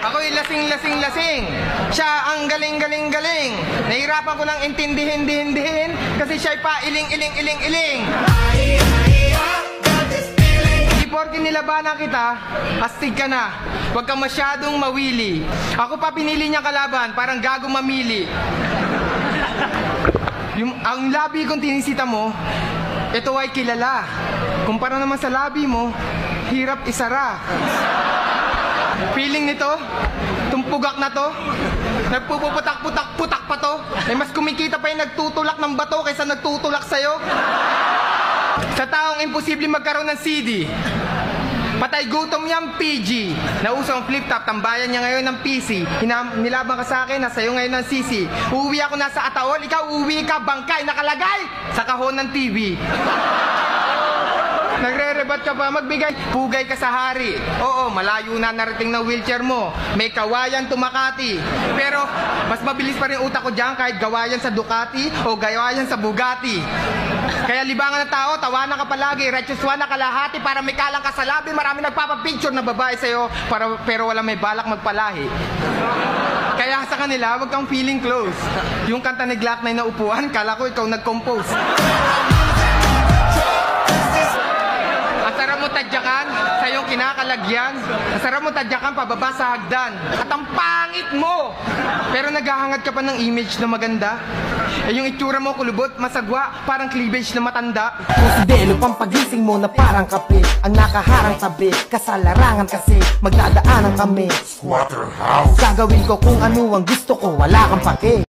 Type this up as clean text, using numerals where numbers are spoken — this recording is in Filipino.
Ako'y lasing. Siya ang galing. Nahirapan ko lang intindihin kasi siya'y pa iling. Di porke nilabanan kita, astig ka na. Huwag kang masyadong mawili. Ako pa pinili niyang kalaban, parang gago mamili. Ang labi kong tinisita mo, ito ay kilala. Kumpara naman sa labi mo, hirap isara. Feeling nito, tumpugak na to, nagpuputak-putak pa to. Mas kumikita pa yung nagtutulak ng bato kaysa nagtutulak sa'yo. Sa taong imposible magkaroon ng CD, patay gutom niyang PG. Nauso ang flip-top, tambayan niya ngayon ng PC. Nilaban ka sa akin, nasa iyo ngayon ng CC. Uuwi ako nasa Ataol, ikaw uuwi ka bangkay nakalagay sa kahon ng TV. Nagre-rebat ka pa, magbigay, pugay ka sa hari. Oo, malayo na narating ng wheelchair mo. May kawayan to Makati. Pero, mas mabilis pa rin utak ko dyan kahit gawayan sa Ducati o gawayan sa Bugatti. Kaya libangan ng tao, tawanan ka palagi. Righteous one na kalahati para may kalang ka sa labi. Marami nagpapapicture na babae sa'yo pero wala may balak magpalahi. Kaya sa kanila, wag kang feeling close. Yung kanta ni Glock na inaupuan, kala ko ikaw nag-compose. Asarap mo tadyakan sa iyong kinakalagyan. Asarap mo tadyakan pababa sa hagdan. At ang pangit mo! Pero naghahangad ka pa ng image na maganda. Eh yung itsura mo kulubot, masagwa, parang cleavage na matanda. Modelo pang pagising mo na parang kape. Ang nakaharang tabi, kasalarangan kasi magdadaanan kami. Squatter house. Gagawin ko kung ano ang gusto ko, wala kang pake.